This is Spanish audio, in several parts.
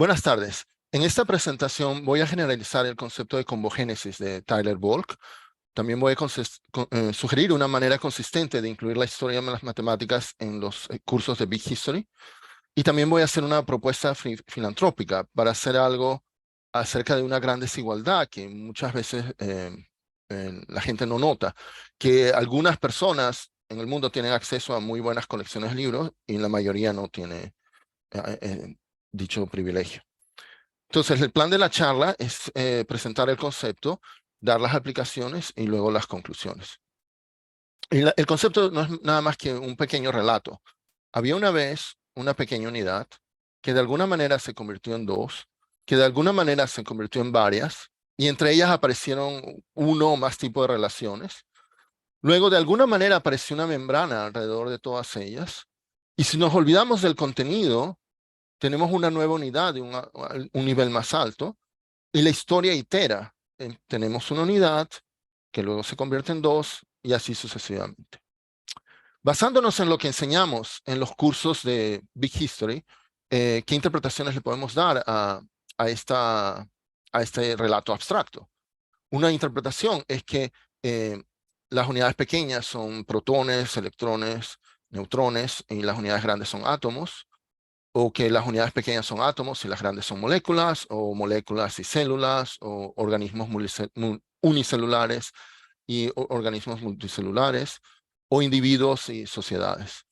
Buenas tardes. En esta presentación voy a generalizar el concepto de combogénesis de Tyler Volk. También voy a sugerir una manera consistente de incluir la historia de las matemáticas en los cursos de Big History. Y también voy a hacer una propuesta filantrópica para hacer algo acerca de una gran desigualdad que muchas veces la gente no nota, que algunas personas en el mundo tienen acceso a muy buenas colecciones de libros y la mayoría no tiene dicho privilegio. Entonces, el plan de la charla es presentar el concepto, dar las aplicaciones y luego las conclusiones. Y el concepto no es nada más que un pequeño relato. Había una vez una pequeña unidad que de alguna manera se convirtió en dos, que de alguna manera se convirtió en varias, y entre ellas aparecieron uno o más tipos de relaciones. Luego, de alguna manera, apareció una membrana alrededor de todas ellas. Y si nos olvidamos del contenido, tenemos una nueva unidad de un nivel más alto. Y la historia itera. Tenemos una unidad que luego se convierte en dos y así sucesivamente. Basándonos en lo que enseñamos en los cursos de Big History, ¿qué interpretaciones le podemos dar a este relato abstracto? Una interpretación es que las unidades pequeñas son protones, electrones, neutrones y las unidades grandes son átomos, o que las unidades pequeñas son átomos y las grandes son moléculas, o moléculas y células, o organismos unicelulares y organismos multicelulares, o individuos y sociedades.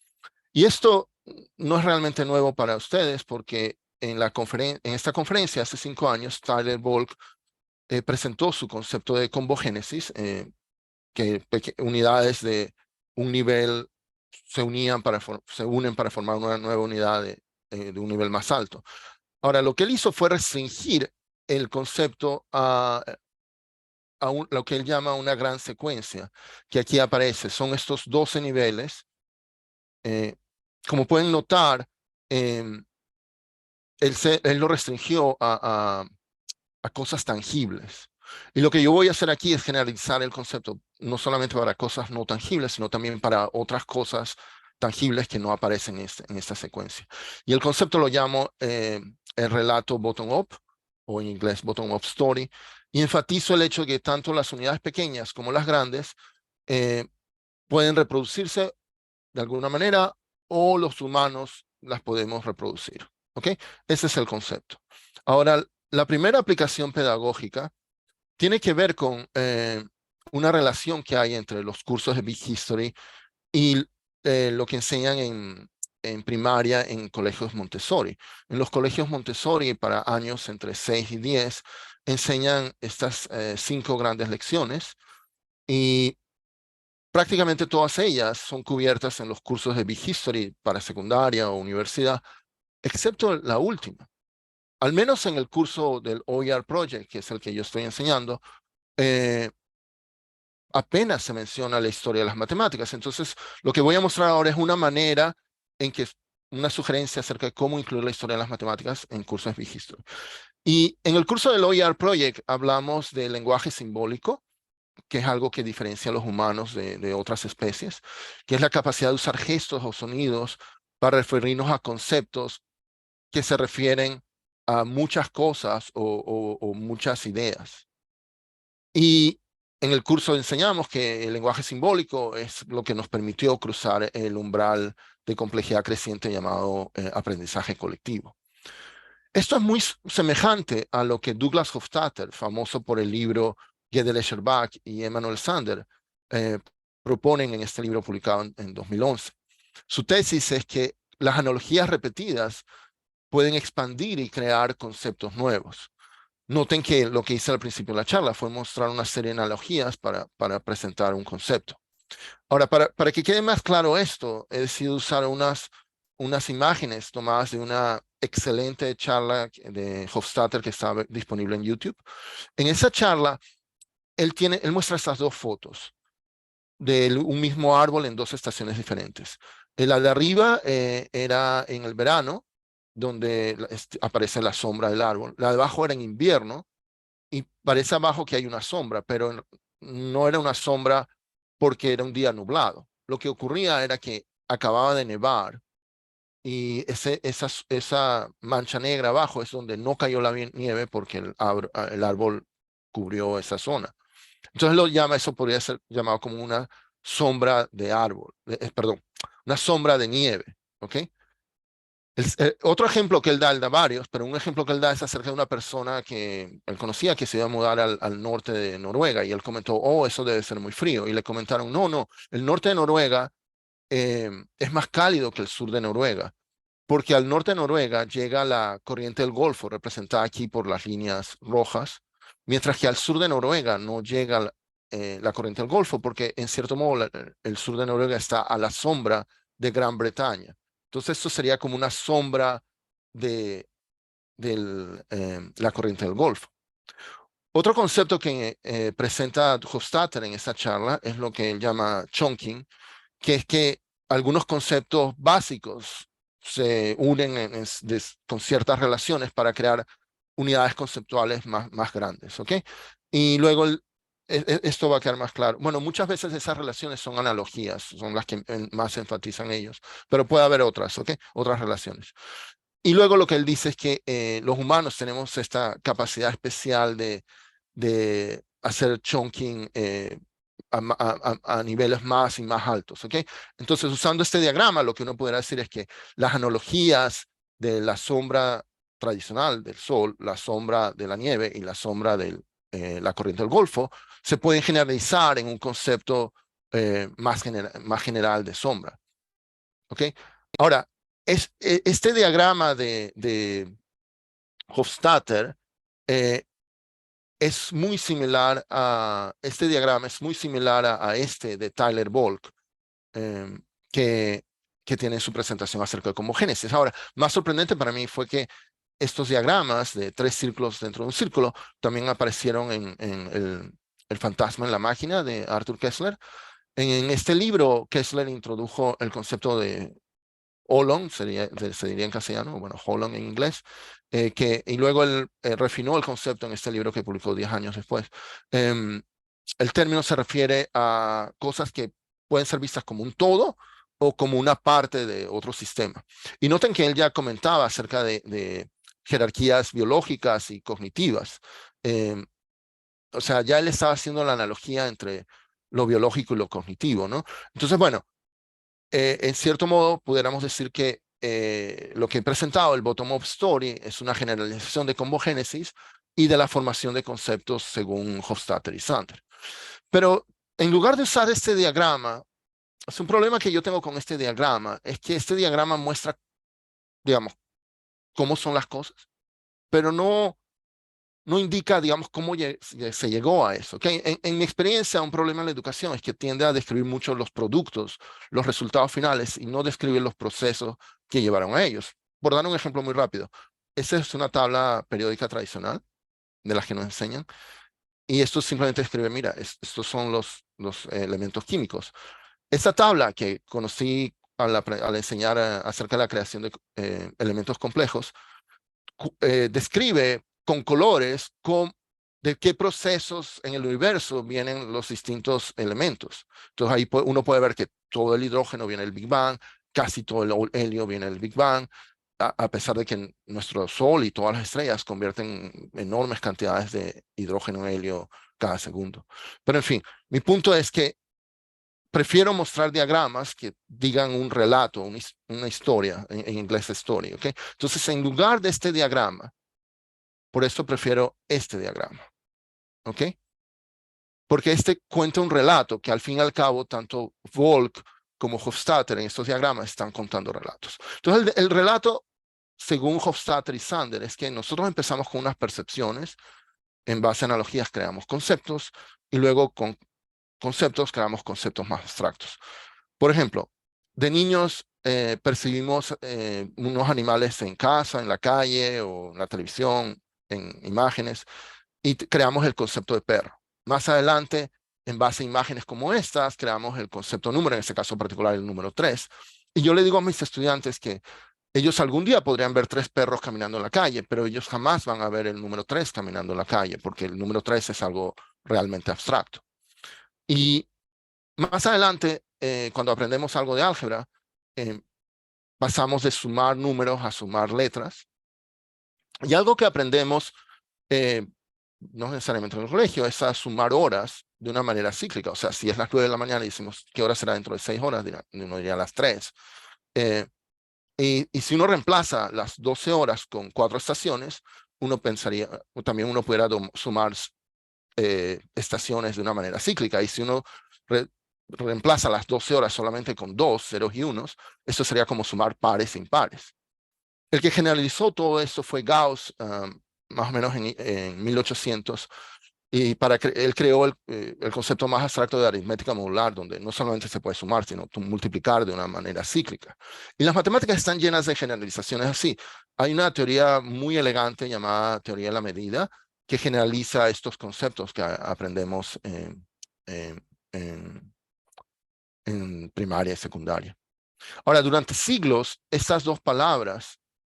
Y esto no es realmente nuevo para ustedes porque en esta conferencia hace 5 años, Tyler Volk presentó su concepto de combogénesis, que unidades de un nivel se unen para formar una nueva unidad de un nivel más alto. Ahora, lo que él hizo fue restringir el concepto a lo que él llama una gran secuencia, que aquí aparece. Son estos 12 niveles. Como pueden notar, él lo restringió a cosas tangibles. Y lo que yo voy a hacer aquí es generalizar el concepto, no solamente para cosas no tangibles, sino también para otras cosas tangibles que no aparecen en esta secuencia. Y el concepto lo llamo el relato bottom-up, o en inglés bottom-up story, y enfatizo el hecho de que tanto las unidades pequeñas como las grandes pueden reproducirse de alguna manera o los humanos las podemos reproducir. ¿Ok? Ese es el concepto. Ahora, la primera aplicación pedagógica tiene que ver con una relación que hay entre los cursos de Big History y lo que enseñan en primaria en colegios Montessori. En los colegios Montessori, para años entre 6 y 10, enseñan estas 5 grandes lecciones y prácticamente todas ellas son cubiertas en los cursos de Big History para secundaria o universidad, excepto la última. Al menos en el curso del OER Project, que es el que yo estoy enseñando, apenas se menciona la historia de las matemáticas. Entonces, lo que voy a mostrar ahora es una manera en que una sugerencia acerca de cómo incluir la historia de las matemáticas en cursos de Big History. Y en el curso del OER Project hablamos del lenguaje simbólico, que es algo que diferencia a los humanos de otras especies, que es la capacidad de usar gestos o sonidos para referirnos a conceptos que se refieren a muchas cosas o muchas ideas. Y en el curso enseñamos que el lenguaje simbólico es lo que nos permitió cruzar el umbral de complejidad creciente llamado aprendizaje colectivo. Esto es muy semejante a lo que Douglas Hofstadter, famoso por el libro Gödel Escher-Bach y Emanuel Sander, eh, proponen en este libro publicado en 2011. Su tesis es que las analogías repetidas pueden expandir y crear conceptos nuevos. Noten que lo que hice al principio de la charla fue mostrar una serie de analogías para presentar un concepto. Ahora, para que quede más claro esto, he decidido usar unas imágenes tomadas de una excelente charla de Hofstadter que está disponible en YouTube. En esa charla, él muestra estas dos fotos de un mismo árbol en dos estaciones diferentes. La de arriba era en el verano, donde aparece la sombra del árbol. La de abajo era en invierno, y parece abajo que hay una sombra, pero no era una sombra porque era un día nublado. Lo que ocurría era que acababa de nevar y esa mancha negra abajo es donde no cayó la nieve porque el árbol cubrió esa zona. Entonces eso podría ser llamado como una sombra de árbol, perdón, una sombra de nieve, ¿ok? Otro ejemplo que él da varios, pero un ejemplo que él da es acerca de una persona que él conocía que se iba a mudar al norte de Noruega y él comentó, oh, eso debe ser muy frío. Y le comentaron, no, no, el norte de Noruega es más cálido que el sur de Noruega, porque al norte de Noruega llega la corriente del Golfo, representada aquí por las líneas rojas, mientras que al sur de Noruega no llega la corriente del Golfo, porque en cierto modo el sur de Noruega está a la sombra de Gran Bretaña. Entonces esto sería como una sombra de la corriente del Golfo. Otro concepto que presenta Hofstadter en esta charla es lo que él llama chunking, que es que algunos conceptos básicos se unen con ciertas relaciones para crear unidades conceptuales más grandes, ¿ok? Y luego esto va a quedar más claro. Bueno, muchas veces esas relaciones son analogías, son las que más enfatizan ellos, pero puede haber otras, ¿ok? Otras relaciones. Y luego lo que él dice es que los humanos tenemos esta capacidad especial de hacer chunking a niveles más y más altos, ¿ok? Entonces, usando este diagrama, lo que uno podrá decir es que las analogías de la sombra tradicional del sol, la sombra de la nieve y la sombra de la corriente del Golfo, se pueden generalizar en un concepto más general de sombra, ¿ok? Ahora, este diagrama de Hofstadter eh, es muy similar este diagrama es muy similar a este de Tyler Volk, eh, que, que tiene su presentación acerca de homogénesis. Ahora, más sorprendente para mí fue que estos diagramas de 3 círculos dentro de un círculo también aparecieron en el fantasma en la máquina de Arthur Koestler. En este libro, Koestler introdujo el concepto de Holon, se diría en castellano, bueno, Holon en inglés, y luego él refinó el concepto en este libro que publicó 10 años después. El término se refiere a cosas que pueden ser vistas como un todo o como una parte de otro sistema. Y noten que él ya comentaba acerca de jerarquías biológicas y cognitivas. O sea, ya él estaba haciendo la analogía entre lo biológico y lo cognitivo, ¿no? Entonces, bueno, en cierto modo, pudiéramos decir que lo que he presentado, el bottom-up story, es una generalización de combogénesis y de la formación de conceptos según Hofstadter y Sander. Pero en lugar de usar este diagrama, es un problema que yo tengo con este diagrama, es que este diagrama muestra, digamos, cómo son las cosas, pero no indica, digamos, cómo se llegó a eso. ¿Okay? En mi experiencia, un problema en la educación es que tiende a describir mucho los productos, los resultados finales, y no describir los procesos que llevaron a ellos. Por dar un ejemplo muy rápido, esta es una tabla periódica tradicional de las que nos enseñan, y esto simplemente describe, mira, estos son los elementos químicos. Esta tabla que conocí al enseñar acerca de la creación de elementos complejos, describe con colores de qué procesos en el universo vienen los distintos elementos. Entonces ahí uno puede ver que todo el hidrógeno viene del Big Bang, casi todo el helio viene del Big Bang, a pesar de que nuestro Sol y todas las estrellas convierten enormes cantidades de hidrógeno en helio cada segundo. Pero en fin, mi punto es que prefiero mostrar diagramas que digan un relato, una historia, en inglés story, ¿ok? Entonces, en lugar de este diagrama, por eso prefiero este diagrama, ¿ok? Porque este cuenta un relato que al fin y al cabo tanto Volk como Hofstadter en estos diagramas están contando relatos. Entonces el relato, según Hofstadter y Sander, es que nosotros empezamos con unas percepciones, en base a analogías creamos conceptos y luego con conceptos creamos conceptos más abstractos. Por ejemplo, de niños percibimos unos animales en casa, en la calle o en la televisión, en imágenes, y creamos el concepto de perro. Más adelante, en base a imágenes como estas, creamos el concepto número, en este caso particular el número 3. Y yo le digo a mis estudiantes que ellos algún día podrían ver 3 perros caminando en la calle, pero ellos jamás van a ver el número 3 caminando en la calle, porque el número 3 es algo realmente abstracto. Y más adelante, cuando aprendemos algo de álgebra, pasamos de sumar números a sumar letras. Y algo que aprendemos, no necesariamente en el colegio, es a sumar horas de una manera cíclica. O sea, si es las 9 de la mañana y decimos, ¿qué hora será dentro de 6 horas? Uno diría las 3. Y si uno reemplaza las 12 horas con 4 estaciones, uno pensaría, o también uno pudiera sumar estaciones de una manera cíclica. Y si uno reemplaza las 12 horas solamente con 2 ceros y unos, eso sería como sumar pares e impares. El que generalizó todo esto fue Gauss, más o menos en 1800, y él creó el concepto más abstracto de aritmética modular, donde no solamente se puede sumar, sino multiplicar de una manera cíclica. Y las matemáticas están llenas de generalizaciones así. Hay una teoría muy elegante llamada teoría de la medida, que generaliza estos conceptos que aprendemos en, en primaria y secundaria. Ahora, durante siglos, estas dos palabras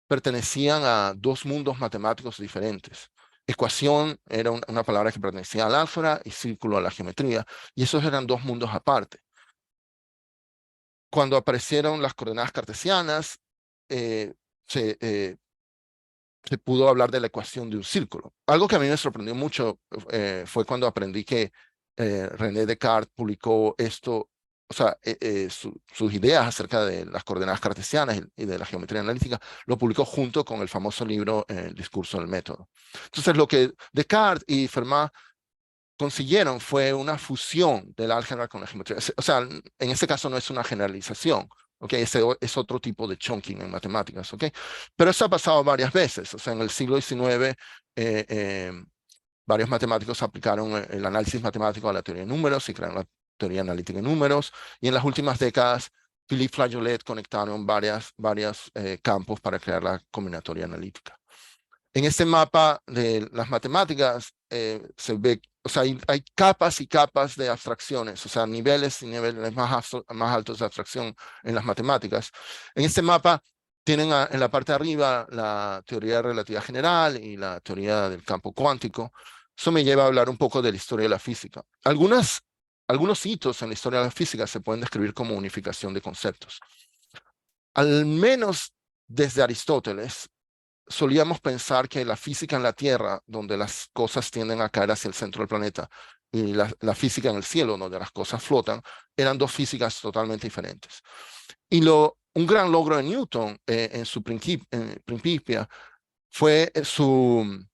pertenecían a dos mundos matemáticos diferentes. Ecuación era una palabra que pertenecía al álgebra y círculo a la geometría, y esos eran dos mundos aparte. Cuando aparecieron las coordenadas cartesianas, eh, se, eh, se pudo hablar de la ecuación de un círculo. Algo que a mí me sorprendió mucho fue cuando aprendí que René Descartes publicó esto, o sea, sus ideas acerca de las coordenadas cartesianas y de la geometría analítica, lo publicó junto con el famoso libro El discurso del método. Entonces, lo que Descartes y Fermat consiguieron fue una fusión del álgebra con la geometría. O sea, en este caso no es una generalización, ¿ok? Ese es otro tipo de chunking en matemáticas, ¿ok? Pero eso ha pasado varias veces. O sea, en el siglo XIX, varios matemáticos aplicaron el análisis matemático a la teoría de números y crearon la teoría analítica de números. Y en las últimas décadas, Philippe Flageolet conectaron varios campos para crear la combinatoria analítica. En este mapa de las matemáticas se ve, o sea, hay capas y capas de abstracciones, o sea, niveles y niveles más altos de abstracción en las matemáticas. En este mapa tienen en la parte de arriba la teoría de relatividad general y la teoría del campo cuántico. Eso me lleva a hablar un poco de la historia de la física. Algunos hitos en la historia de la física se pueden describir como unificación de conceptos. Al menos desde Aristóteles, solíamos pensar que la física en la Tierra, donde las cosas tienden a caer hacia el centro del planeta, y la física en el cielo, donde las cosas flotan, eran dos físicas totalmente diferentes. Y un gran logro de Newton en su Principia fue su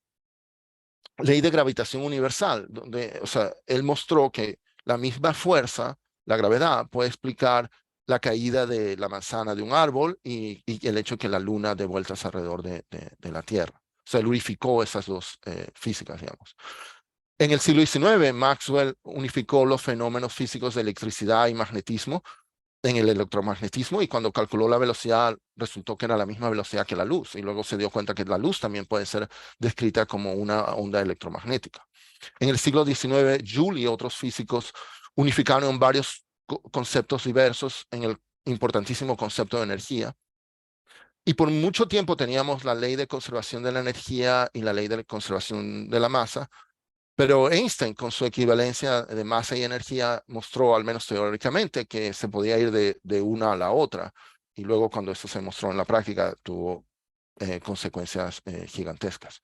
ley de gravitación universal, donde, o sea, él mostró que la misma fuerza, la gravedad, puede explicar la caída de la manzana de un árbol y el hecho que la luna dé vueltas alrededor de la Tierra. O sea, él unificó esas dos físicas, digamos. En el siglo XIX, Maxwell unificó los fenómenos físicos de electricidad y magnetismo en el electromagnetismo, y cuando calculó la velocidad resultó que era la misma velocidad que la luz, y luego se dio cuenta que la luz también puede ser descrita como una onda electromagnética. En el siglo XIX, Joule y otros físicos unificaron varios conceptos diversos en el importantísimo concepto de energía. Y por mucho tiempo teníamos la ley de conservación de la energía y la ley de conservación de la masa, pero Einstein, con su equivalencia de masa y energía, mostró, al menos teóricamente, que se podía ir de una a la otra. Y luego, cuando eso se mostró en la práctica, tuvo consecuencias gigantescas.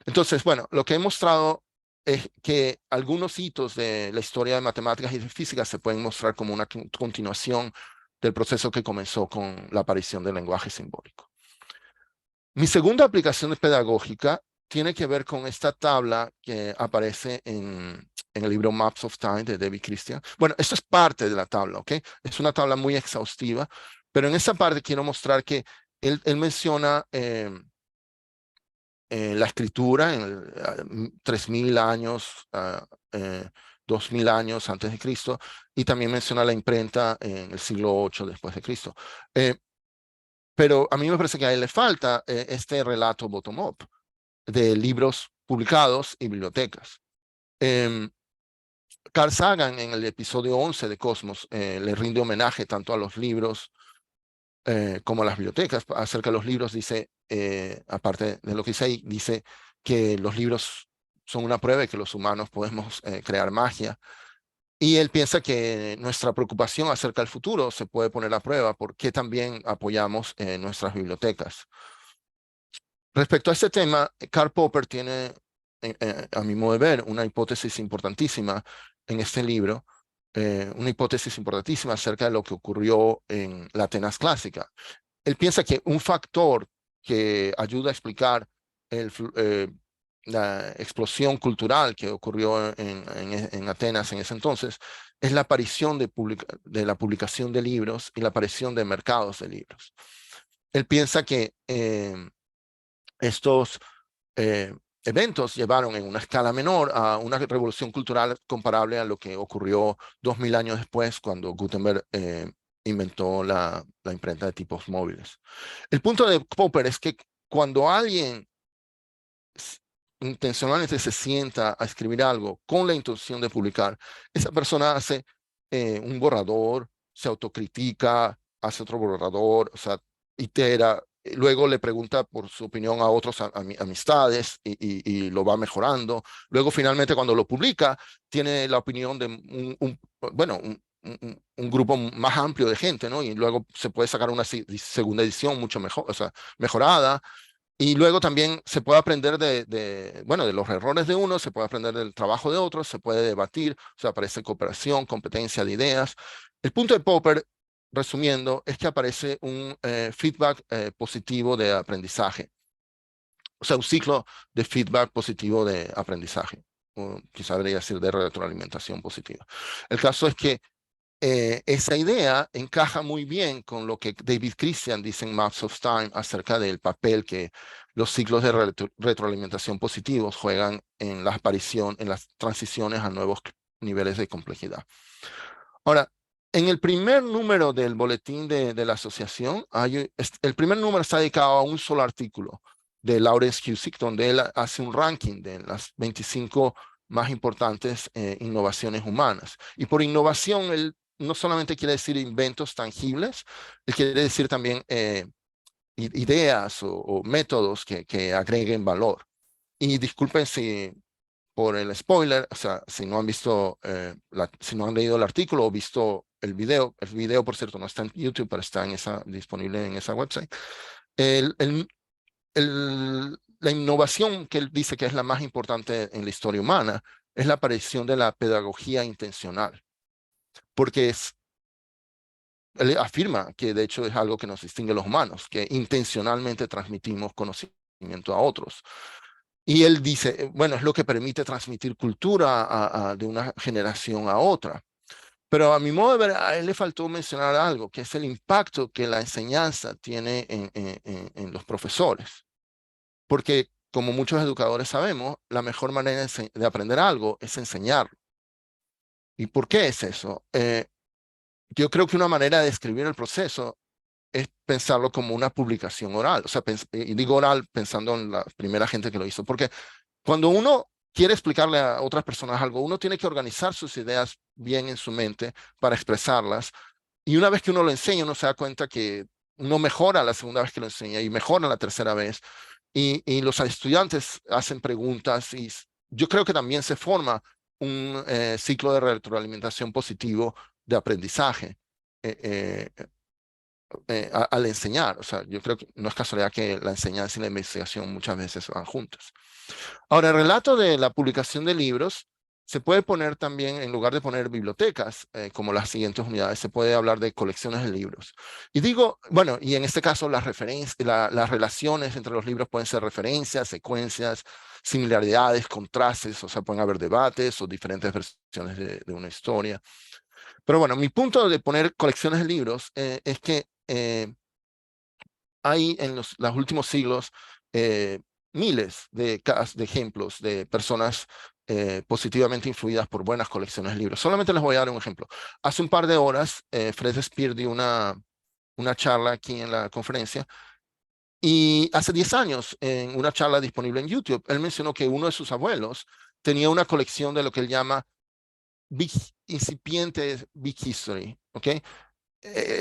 Entonces, bueno, lo que he mostrado es que algunos hitos de la historia de matemáticas y de física se pueden mostrar como una continuación del proceso que comenzó con la aparición del lenguaje simbólico. Mi segunda aplicación pedagógica tiene que ver con esta tabla que aparece en el libro Maps of Time de David Christian. Bueno, esto es parte de la tabla, ¿ok? Es una tabla muy exhaustiva, pero en esa parte quiero mostrar que él menciona la escritura en 3000 años, 2000 años antes de Cristo, y también menciona la imprenta en el siglo VIII después de Cristo. Pero a mí me parece que a él le falta este relato bottom-up de libros publicados y bibliotecas. Carl Sagan, en el episodio 11 de Cosmos, le rinde homenaje tanto a los libros como a las bibliotecas. Acerca de los libros dice, aparte de lo que dice ahí, dice que los libros son una prueba de que los humanos podemos crear magia. Y él piensa que nuestra preocupación acerca del futuro se puede poner a prueba porque también apoyamos nuestras bibliotecas. Respecto a este tema, Karl Popper tiene, a mi modo de ver, una hipótesis importantísima en este libro, una hipótesis importantísima acerca de lo que ocurrió en la Atenas clásica. Él piensa que un factor que ayuda a explicar la explosión cultural que ocurrió en Atenas en ese entonces es la aparición de la publicación de libros y la aparición de mercados de libros. Él piensa que estos eh, eventos llevaron en una escala menor a una revolución cultural comparable a lo que ocurrió 2000 años después cuando Gutenberg inventó la imprenta de tipos móviles. El punto de Popper es que cuando alguien intencionalmente se sienta a escribir algo con la intención de publicar, esa persona hace un borrador, se autocritica, hace otro borrador, o sea, itera, luego le pregunta por su opinión a otros amistades y lo va mejorando. Luego, finalmente, cuando lo publica, tiene la opinión de bueno, un grupo más amplio de gente, ¿no? Y luego se puede sacar una segunda edición mucho mejor, o sea, mejorada. Y luego también se puede aprender bueno, de los errores de uno, se puede aprender del trabajo de otros, se puede debatir, o sea, aparece cooperación, competencia de ideas. El punto de Popper, resumiendo, es que aparece un feedback positivo de aprendizaje, o sea, un ciclo de feedback positivo de aprendizaje, o quizá debería decir de retroalimentación positiva. El caso es que esa idea encaja muy bien con lo que David Christian dice en Maps of Time acerca del papel que los ciclos de retroalimentación positivos juegan en la aparición, en las transiciones a nuevos niveles de complejidad. Ahora, en el primer número del boletín de la asociación, el primer número está dedicado a un solo artículo de Lawrence Cusick, donde él hace un ranking de las 25 más importantes innovaciones humanas. Y por innovación, él no solamente quiere decir inventos tangibles, él quiere decir también ideas o métodos que agreguen valor. Y disculpen si por el spoiler, o sea, si no han visto, si no han leído el artículo o visto el video, por cierto, no está en YouTube, pero está disponible en esa website. El, el, la innovación que él dice que es la más importante en la historia humana es la aparición de la pedagogía intencional, porque él afirma que de hecho es algo que nos distingue a los humanos, que intencionalmente transmitimos conocimiento a otros. Y él dice, bueno, es lo que permite transmitir cultura de una generación a otra. Pero a mi modo de ver, a él le faltó mencionar algo, que es el impacto que la enseñanza tiene en los profesores. Porque, como muchos educadores sabemos, la mejor manera de aprender algo es enseñarlo. ¿Y por qué es eso? Yo creo que una manera de describir el proceso es pensarlo como una publicación oral. O sea, y digo oral pensando en la primera gente que lo hizo, porque cuando uno quiere explicarle a otras personas algo, uno tiene que organizar sus ideas bien en su mente para expresarlas. Y una vez que uno lo enseña, uno se da cuenta que uno mejora la segunda vez que lo enseña y mejora la tercera vez. Y los estudiantes hacen preguntas y yo creo que también se forma un ciclo de retroalimentación positivo de aprendizaje. Eh, eh, al enseñar. O sea, yo creo que no es casualidad que la enseñanza y la investigación muchas veces van juntas. Ahora, el relato de la publicación de libros se puede poner también, en lugar de poner bibliotecas, como las siguientes unidades, se puede hablar de colecciones de libros. Y digo, bueno, y en este caso las las relaciones entre los libros pueden ser referencias, secuencias, similaridades, contrastes, o sea, pueden haber debates o diferentes versiones de una historia. Pero bueno, mi punto de poner colecciones de libros es que hay en los últimos siglos miles de ejemplos de personas positivamente influidas por buenas colecciones de libros. Solamente les voy a dar un ejemplo. Hace un par de horas, Fred Spear dio una charla aquí en la conferencia y hace 10 años, en una charla disponible en YouTube, él mencionó que uno de sus abuelos tenía una colección de lo que él llama big, incipiente Big History, ¿ok?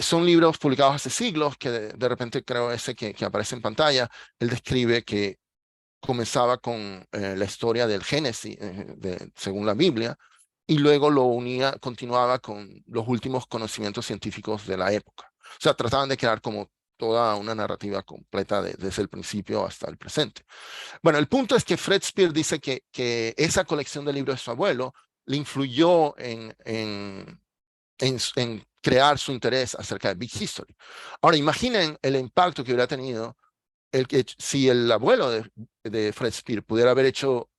Son libros publicados hace siglos que de repente creo ese que aparece en pantalla, él describe que comenzaba con la historia del Génesis, según la Biblia, y luego lo unía, continuaba con los últimos conocimientos científicos de la época. O sea, trataban de crear como toda una narrativa completa desde el principio hasta el presente. Bueno, el punto es que Fred Spear dice que esa colección de libros de su abuelo le influyó en crear su interés acerca de Big History. Ahora, imaginen el impacto que hubiera tenido si el abuelo de Fred Spear pudiera haber hecho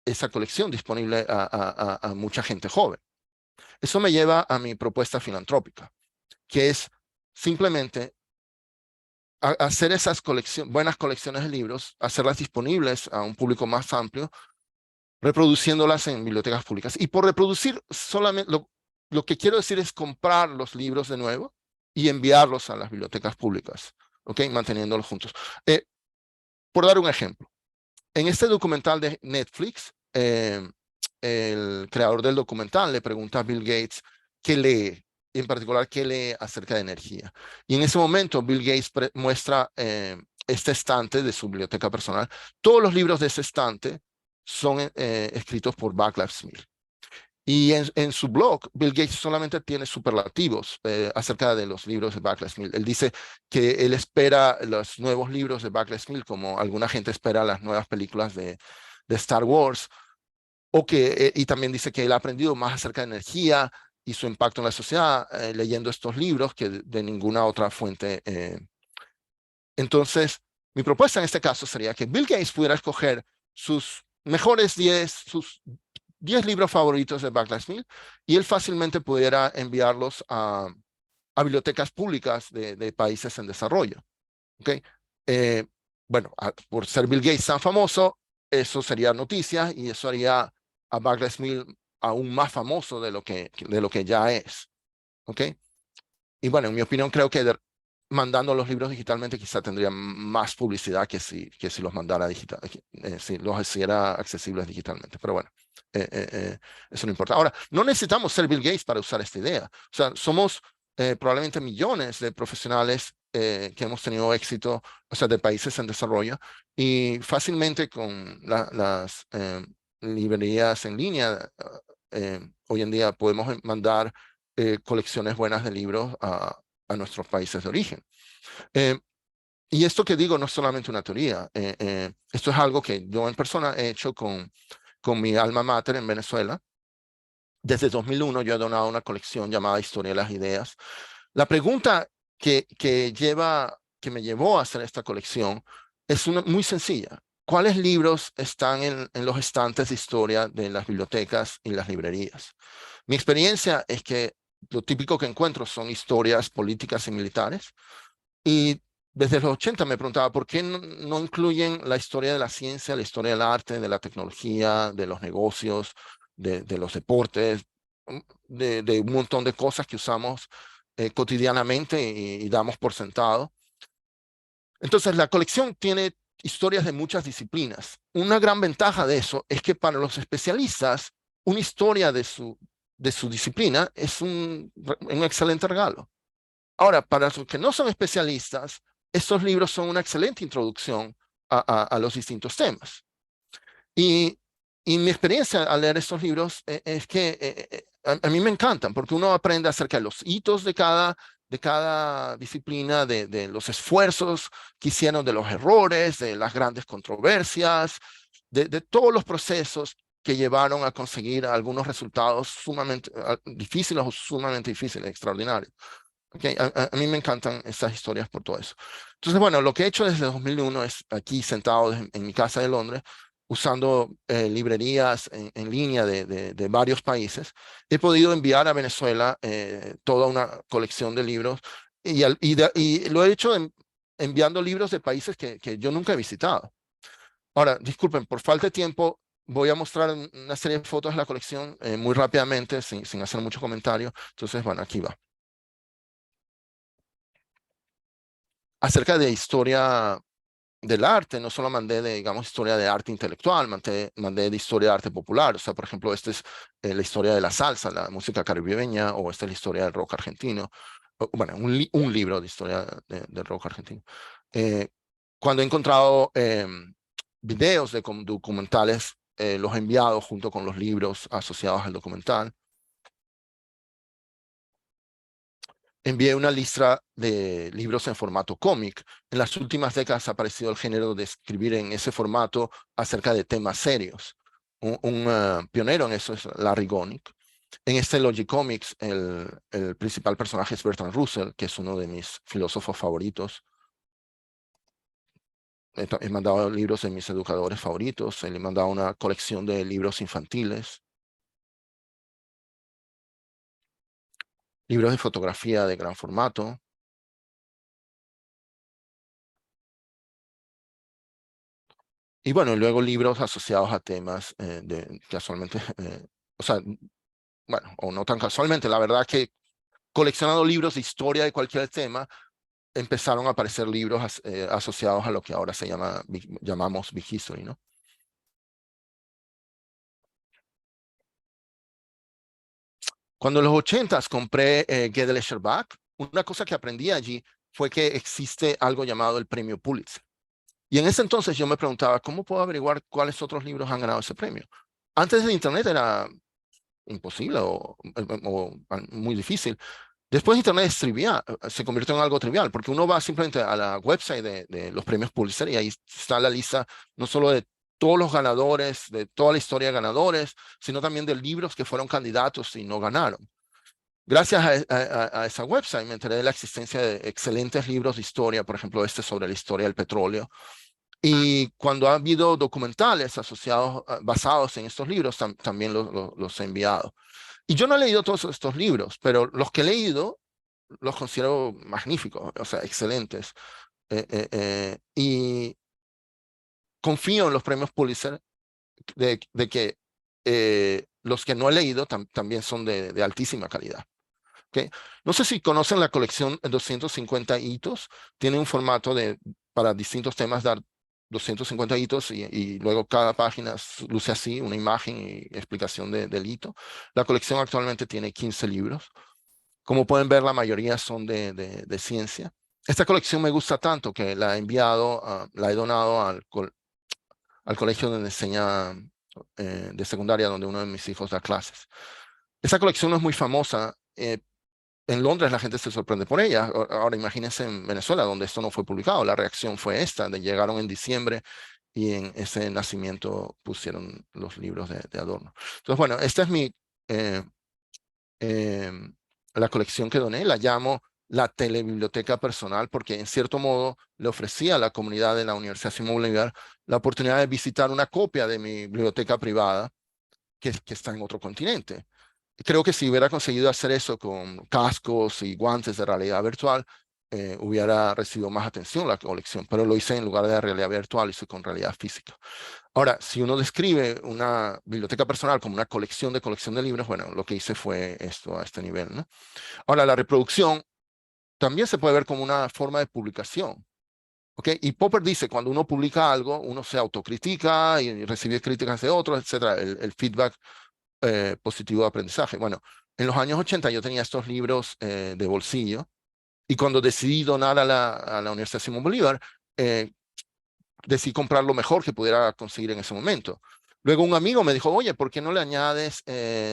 esa colección disponible a mucha gente joven. Eso me lleva a mi propuesta filantrópica, que es simplemente hacer esas buenas colecciones de libros, hacerlas disponibles a un público más amplio, reproduciéndolas en bibliotecas públicas. Y por reproducir solamente, lo que quiero decir es comprar los libros de nuevo y enviarlos a las bibliotecas públicas, ¿ok? Manteniéndolos juntos. Por dar un ejemplo, en este documental de Netflix, el creador del documental le pregunta a Bill Gates qué lee, y en particular qué lee acerca de energía. Y en ese momento Bill Gates muestra este estante de su biblioteca personal. Todos los libros de ese estante son escritos por Vaclav Smil. Y en su blog, Bill Gates solamente tiene superlativos acerca de los libros de Vaclav Smil. Él dice que él espera los nuevos libros de Vaclav Smil como alguna gente espera las nuevas películas de Star Wars, y también dice que él ha aprendido más acerca de energía y su impacto en la sociedad leyendo estos libros que de ninguna otra fuente. Entonces, mi propuesta en este caso sería que Bill Gates pudiera escoger sus mejores 10, sus 10 libros favoritos de Vaclav Smil y él fácilmente pudiera enviarlos a bibliotecas públicas de países en desarrollo. ¿Okay? Bueno, por ser Bill Gates tan famoso, eso sería noticia y eso haría a Vaclav Smil aún más famoso de lo que ya es. ¿Okay? Y bueno, en mi opinión, creo que mandando los libros digitalmente quizá tendría más publicidad que si los mandara digital, si los hiciera accesibles digitalmente. Pero bueno, eso no importa. Ahora, no necesitamos ser Bill Gates para usar esta idea. O sea, somos probablemente millones de profesionales que hemos tenido éxito, o sea, de países en desarrollo, y fácilmente con las librerías en línea, hoy en día podemos mandar colecciones buenas de libros a nuestros países de origen. Y esto que digo no es solamente una teoría, esto es algo que yo en persona he hecho con mi alma mater en Venezuela. Desde 2001 yo he donado una colección llamada Historia de las Ideas. La pregunta que me llevó a hacer esta colección es muy sencilla. ¿Cuáles libros están en los estantes de historia de las bibliotecas y las librerías? Mi experiencia es que lo típico que encuentro son historias políticas y militares. Y desde los 80 me preguntaba por qué no incluyen la historia de la ciencia, la historia del arte, de la tecnología, de los negocios, de los deportes, de un montón de cosas que usamos cotidianamente y damos por sentado. Entonces, la colección tiene historias de muchas disciplinas. Una gran ventaja de eso es que para los especialistas, una historia de su disciplina es un excelente regalo. Ahora, para los que no son especialistas, estos libros son una excelente introducción a los distintos temas. Y, mi experiencia al leer estos libros es que a mí me encantan porque uno aprende acerca de los hitos de cada disciplina, de los esfuerzos que hicieron, de los errores, de las grandes controversias, de todos los procesos que llevaron a conseguir algunos resultados sumamente difíciles o sumamente difíciles, extraordinarios. Okay, a mí me encantan estas historias por todo eso. Entonces, bueno, lo que he hecho desde 2001 es aquí sentado en mi casa de Londres, usando librerías en línea de varios países. He podido enviar a Venezuela toda una colección de libros y lo he hecho enviando libros de países que yo nunca he visitado. Ahora, disculpen, por falta de tiempo, voy a mostrar una serie de fotos de la colección muy rápidamente, sin hacer mucho comentario. Entonces, bueno, aquí va. Acerca de historia del arte, no solo mandé digamos, historia de arte intelectual, mandé de historia de arte popular. O sea, por ejemplo, esta es la historia de la salsa, la música caribeña, o esta es la historia del rock argentino. Bueno, un libro de historia del rock argentino. Cuando he encontrado videos de documentales, los he enviado junto con los libros asociados al documental. envié una lista de libros en formato cómic. En las últimas décadas ha aparecido el género de escribir en ese formato acerca de temas serios. Un pionero en eso es Larry Gonick. En este Logic Comics, el principal personaje es Bertrand Russell, que es uno de mis filósofos favoritos. He mandado libros de mis educadores favoritos. Le he mandado una colección de libros infantiles, libros de fotografía de gran formato. Y bueno, luego libros asociados a temas casualmente, o sea, bueno, o no tan casualmente, la verdad que coleccionando libros de historia de cualquier tema, empezaron a aparecer libros asociados a lo que ahora llamamos Big History, ¿no? Cuando en los 80s compré Get Back, una cosa que aprendí allí fue que existe algo llamado el premio Pulitzer. Y en ese entonces yo me preguntaba, ¿cómo puedo averiguar cuáles otros libros han ganado ese premio? Antes de Internet era imposible o muy difícil. Después Internet es trivial, se convirtió en algo trivial, porque uno va simplemente a la website de los premios Pulitzer y ahí está la lista no solo de todos los ganadores, de toda la historia de ganadores, sino también de libros que fueron candidatos y no ganaron. Gracias a esa website me enteré de la existencia de excelentes libros de historia, por ejemplo, este sobre la historia del petróleo. Y cuando ha habido documentales asociados, basados en estos libros, también los he enviado. Y yo no he leído todos estos libros, pero los que he leído los considero magníficos, o sea, excelentes. Y confío en los premios Pulitzer de que los que no he leído también son de altísima calidad. ¿Okay? No sé si conocen la colección 250 hitos. Tiene un formato para distintos temas, dar 250 hitos y luego cada página luce así, una imagen y explicación del hito. La colección actualmente tiene 15 libros. Como pueden ver, la mayoría son de ciencia. Esta colección me gusta tanto que la he enviado, la he donado al colegio donde enseña de secundaria, donde uno de mis hijos da clases. Esta colección no es muy famosa. En Londres la gente se sorprende por ella. Ahora imagínense en Venezuela, donde esto no fue publicado. La reacción fue esta, llegaron en diciembre y en ese nacimiento pusieron los libros de adorno. Entonces, bueno, esta es eh, eh, la colección que doné, la llamo la telebiblioteca personal, porque en cierto modo le ofrecía a la comunidad de la Universidad Simón Bolívar la oportunidad de visitar una copia de mi biblioteca privada que está en otro continente. Creo que si hubiera conseguido hacer eso con cascos y guantes de realidad virtual, hubiera recibido más atención la colección, pero lo hice en lugar de realidad virtual, hice con realidad física. Ahora, si uno describe una biblioteca personal como una colección de libros, bueno, lo que hice fue esto a este nivel, ¿no? Ahora, la reproducción también se puede ver como una forma de publicación. ¿Ok? Y Popper dice, cuando uno publica algo, uno se autocritica y recibe críticas de otros, etcétera. El feedback positivo de aprendizaje. Bueno, en los años 80 yo tenía estos libros de bolsillo y cuando decidí donar a la Universidad Simón Bolívar, decidí comprar lo mejor que pudiera conseguir en ese momento. Luego un amigo me dijo, oye, ¿por qué no le añades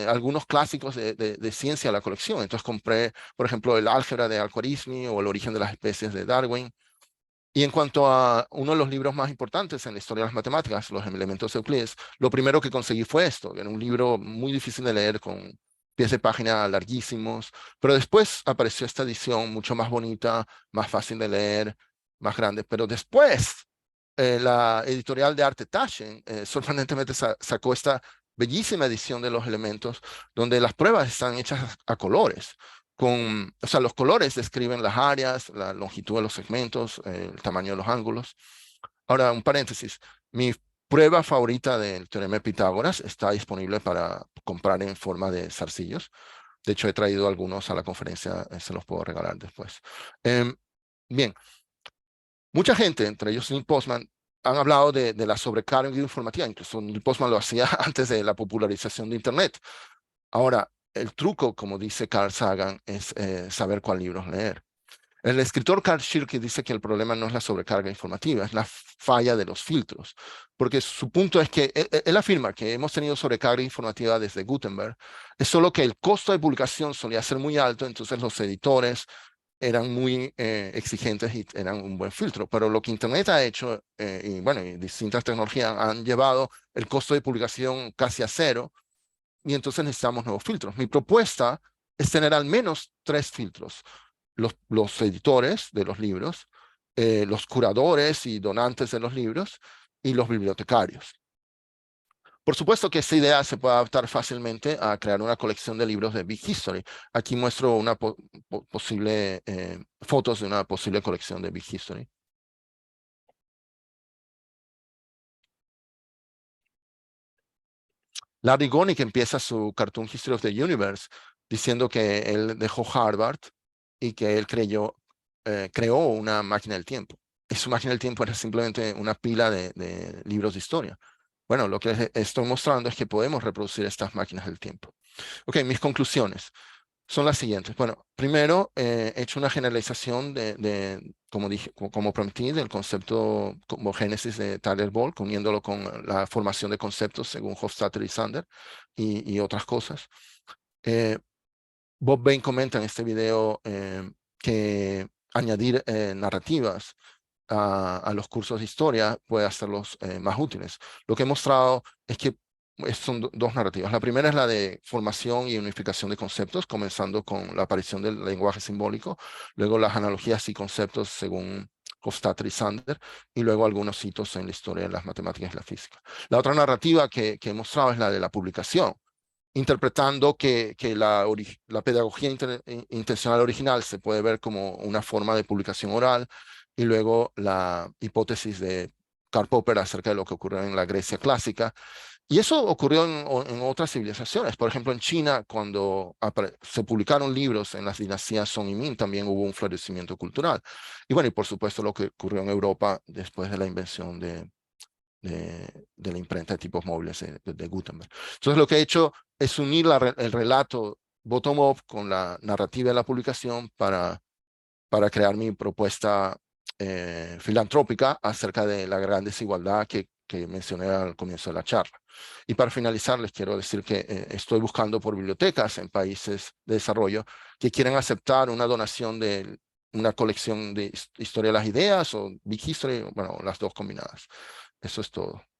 algunos clásicos de ciencia a la colección? Entonces compré, por ejemplo, el álgebra de Al-Khwarizmi o el origen de las especies de Darwin. Y en cuanto a uno de los libros más importantes en la historia de las matemáticas, los elementos de Euclides, lo primero que conseguí fue esto. Era un libro muy difícil de leer con pies de página larguísimos, pero después apareció esta edición mucho más bonita, más fácil de leer, más grande. Pero después, la editorial de arte Taschen, sorprendentemente sacó esta bellísima edición de los elementos, donde las pruebas están hechas a colores o sea, los colores describen las áreas, la longitud de los segmentos, el tamaño de los ángulos. Ahora, un paréntesis. Mi prueba favorita del teorema de Pitágoras está disponible para comprar en forma de zarcillos. De hecho, he traído algunos a la conferencia, se los puedo regalar después. Bien, mucha gente, entre ellos Neil Postman, han hablado de la sobrecarga informativa. Incluso Neil Postman lo hacía antes de la popularización de Internet. Ahora, el truco, como dice Carl Sagan, es saber cuál libros leer. El escritor Carl Schirke dice que el problema no es la sobrecarga informativa, es la falla de los filtros, porque su punto es que él afirma que hemos tenido sobrecarga informativa desde Gutenberg, es solo que el costo de publicación solía ser muy alto, entonces los editores eran muy exigentes y eran un buen filtro, pero lo que Internet ha hecho, y bueno, y distintas tecnologías han llevado el costo de publicación casi a cero, y entonces necesitamos nuevos filtros. Mi propuesta es tener al menos 3 filtros. Los editores de los libros, los curadores y donantes de los libros y los bibliotecarios. Por supuesto que esta idea se puede adaptar fácilmente a crear una colección de libros de Big History. Aquí muestro una posible fotos de una posible colección de Big History. Larry Gonick empieza su Cartoon History of the Universe diciendo que él dejó Harvard y que él creó una máquina del tiempo. Y su máquina del tiempo era simplemente una pila de libros de historia. Bueno, lo que estoy mostrando es que podemos reproducir estas máquinas del tiempo. Ok, mis conclusiones son las siguientes. Bueno, primero, he hecho una generalización como dije, como prometí, del concepto como génesis de Tyler Volk, uniéndolo con la formación de conceptos según Hofstadter y Sander y otras cosas. Bob Bain comenta en este video que añadir narrativas a los cursos de historia puede hacerlos más útiles. Lo que he mostrado es que son dos narrativas. La primera es la de formación y unificación de conceptos, comenzando con la aparición del lenguaje simbólico, luego las analogías y conceptos según Hofstadter y Sander, y luego algunos hitos en la historia de las matemáticas y la física. La otra narrativa que he mostrado es la de la publicación, interpretando que la pedagogía intencional original se puede ver como una forma de publicación oral, y luego la hipótesis de Karl Popper acerca de lo que ocurrió en la Grecia clásica. Y eso ocurrió en otras civilizaciones. Por ejemplo, en China, cuando se publicaron libros en las dinastías Song y Ming, también hubo un florecimiento cultural. Y bueno, y por supuesto lo que ocurrió en Europa después de la invención de la imprenta de tipos móviles de Gutenberg. Entonces, lo que he hecho es unir el relato bottom-up con la narrativa de la publicación para crear mi propuesta filantrópica acerca de la gran desigualdad que mencioné al comienzo de la charla. Y para finalizar, les quiero decir que estoy buscando por bibliotecas en países de desarrollo que quieren aceptar una donación de una colección de historia de las ideas o Big History, bueno, las dos combinadas. Eso es todo.